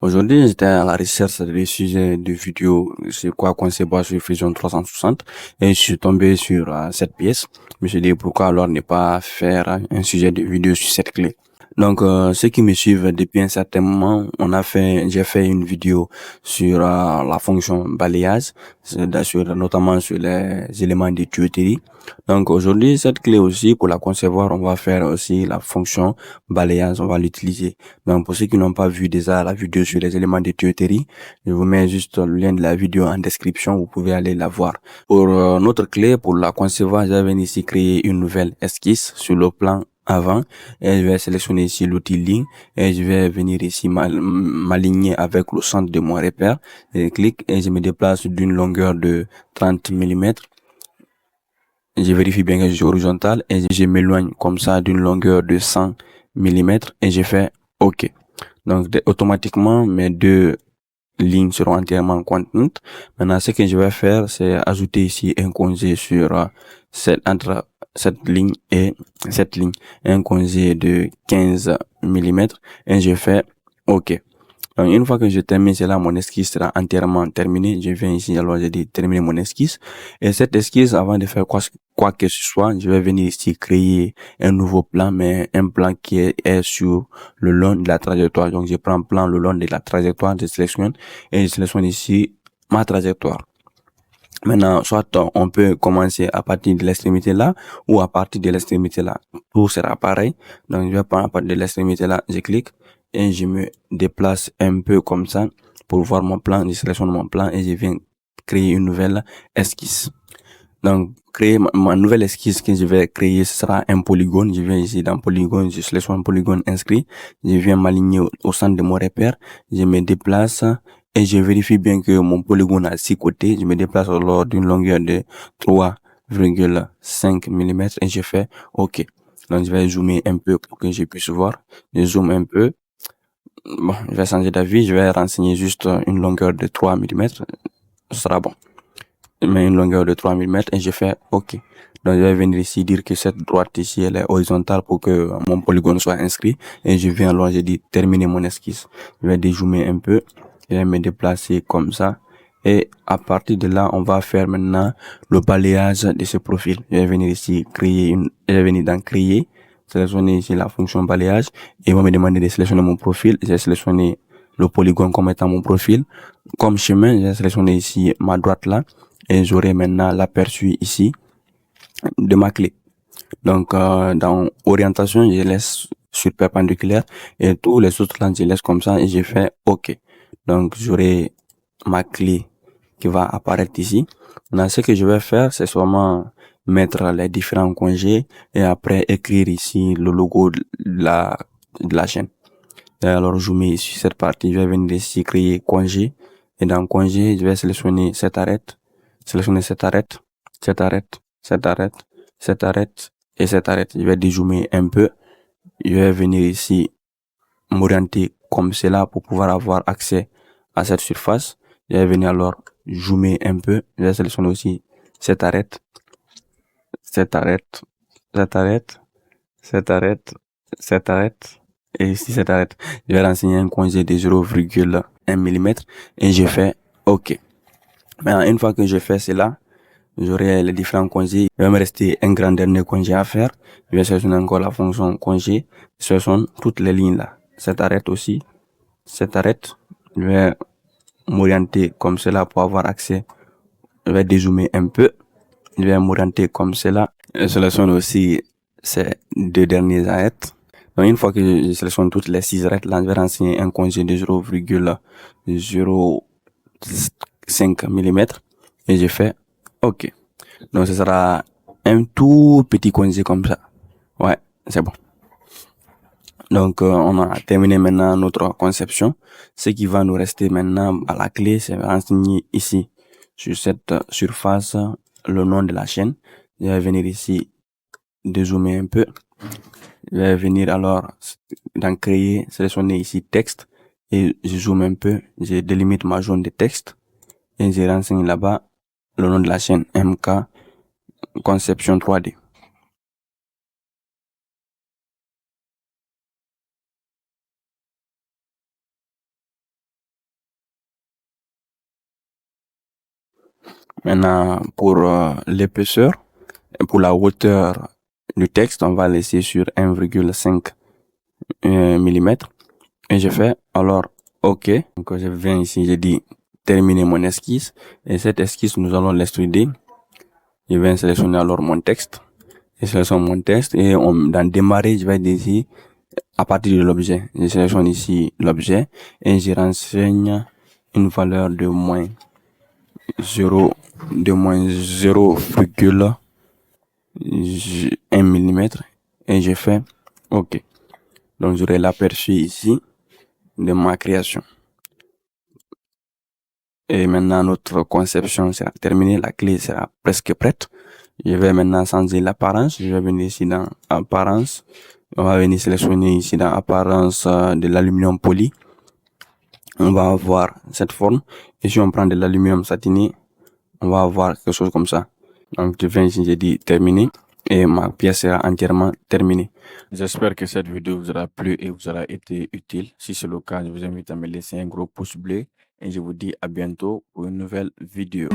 Aujourd'hui, j'étais à la recherche des sujets de vidéos sur quoi concevoir sur Fusion 360 et je suis tombé sur cette pièce. Je me suis dit pourquoi alors ne pas faire un sujet de vidéo sur cette clé. Donc, ceux qui me suivent depuis un certain moment, j'ai fait une vidéo sur la fonction balayage, notamment sur les éléments de tuyauterie. Donc, aujourd'hui, cette clé aussi, pour la concevoir, on va faire aussi la fonction balayage, on va l'utiliser. Donc, pour ceux qui n'ont pas vu déjà la vidéo sur les éléments de tuyauterie, je vous mets juste le lien de la vidéo en description, vous pouvez aller la voir. Pour notre clé, pour la concevoir, je vais ici créer une nouvelle esquisse sur le plan avant et je vais sélectionner ici l'outil ligne et je vais venir ici m'aligner avec le centre de mon repère. Je clique et je me déplace d'une longueur de 30 mm. Je vérifie bien que je suis horizontal et je m'éloigne comme ça d'une longueur de 100 mm et je fais OK. Donc automatiquement mes deux lignes seront entièrement contenues. Maintenant, ce que je vais faire, c'est ajouter ici un congé sur entre cette ligne et cette ligne, un congé de 15 mm et je fais OK. Donc, une fois que je termine cela, mon esquisse sera entièrement terminée. Je viens ici, alors j'ai dit terminer mon esquisse. Et cette esquisse, avant de faire quoi que ce soit, je vais venir ici créer un nouveau plan, mais un plan qui est sur le long de la trajectoire. Donc, je prends un plan le long de la trajectoire, je sélectionne et je sélectionne ici ma trajectoire. Maintenant, soit on peut commencer à partir de l'extrémité là ou à partir de l'extrémité là. Tout sera pareil. Donc, je vais prendre à partir de l'extrémité là, je clique et je me déplace un peu comme ça pour voir mon plan. Je sélectionne mon plan et je viens créer une nouvelle esquisse. Donc, créer ma nouvelle esquisse que je vais créer, ce sera un polygone. Je viens ici dans polygone, je sélectionne un polygone inscrit. Je viens m'aligner au centre de mon repère. Je me déplace et je vérifie bien que mon polygone a 6 côtés. Je me déplace alors d'une longueur de 3,5 mm et je fais OK. Donc, je vais zoomer un peu pour que je puisse voir. Je zoome un peu. Bon, je vais changer d'avis. Je vais renseigner juste une longueur de 3 mm. Ce sera bon. Je mets une longueur de 3 mm et je fais OK. Donc, je vais venir ici dire que cette droite ici, elle est horizontale pour que mon polygone soit inscrit. Et je viens alors, j'ai dit terminer mon esquisse. Je vais dézoomer un peu. Je vais me déplacer comme ça. Et à partir de là, on va faire maintenant le balayage de ce profil. Je vais venir ici je vais venir dans créer, sélectionner ici la fonction balayage et il va me demander de sélectionner mon profil. J'ai sélectionné le polygone comme étant mon profil. Comme chemin, j'ai sélectionné ici ma droite là et j'aurai maintenant l'aperçu ici de ma clé. Donc, dans orientation, je laisse sur perpendiculaire et tous les autres là, je laisse comme ça et je fais OK. Donc, j'aurai ma clé qui va apparaître ici. Maintenant, ce que je vais faire, c'est seulement mettre les différents congés et après écrire ici le logo de la chaîne. Et alors, je mets ici cette partie, je vais venir ici créer congé et dans congé, je vais sélectionner cet arrête, sélectionner cet arrête, cet arrête, cet arrête, cet arrête et cet arrête. Je vais dézoomer un peu. Je vais venir ici m'orienter comme cela pour pouvoir avoir accès à cette surface. Je vais venir alors zoomer un peu. Je vais sélectionner aussi cet arrête, cet arrête, cet arrête, cet arrête, cet arrête et ici cet arrête. Je vais renseigner un congé de 0,1 mm et je fais OK. Maintenant, une fois que je fais cela, j'aurai les différents congés. Il va me rester un grand dernier congé à faire. Je vais sélectionner encore la fonction congé. Je sélectionne toutes les lignes là. Cet arrête aussi. Cet arrête. Je vais m'orienter comme cela pour avoir accès. Je vais dézoomer un peu. Je vais m'orienter comme cela. Je sélectionne aussi ces deux derniers arêtes. Donc, une fois que je sélectionne toutes les 6 arêtes là, je vais renseigner un congé de 0,05 mm et je fais OK. Donc, ce sera un tout petit congé comme ça. Ouais, c'est bon. Donc, on a terminé maintenant notre conception. Ce qui va nous rester maintenant à la clé, c'est renseigner ici, sur cette surface, le nom de la chaîne. Je vais venir ici, dézoomer un peu. Je vais venir alors dans créer, sélectionner ici texte et je zoome un peu. Je délimite ma zone de texte et je renseigne là-bas le nom de la chaîne MK Conception 3D. Maintenant, pour l'épaisseur et pour la hauteur du texte, on va laisser sur 1,5 mm. Et je fais alors OK. Donc je viens ici, je dis terminer mon esquisse. Et cette esquisse, nous allons l'extruder. Je viens sélectionner alors mon texte. Je sélectionne mon texte et dans démarrer, je vais dire à partir de l'objet. Je sélectionne ici l'objet et je renseigne une valeur de moins 0,1 mm et je fais OK. Donc j'aurai l'aperçu ici de ma création. Et maintenant notre conception sera terminée, la clé sera presque prête. Je vais maintenant changer l'apparence. Je vais venir ici dans apparence. On va venir sélectionner ici dans apparence de l'aluminium poli. On va avoir cette forme. Et si on prend de l'aluminium satiné, on va avoir quelque chose comme ça. Donc je viens ici, j'ai dit terminé. Et ma pièce sera entièrement terminée. J'espère que cette vidéo vous aura plu et vous aura été utile. Si c'est le cas, je vous invite à me laisser un gros pouce bleu. Et je vous dis à bientôt pour une nouvelle vidéo.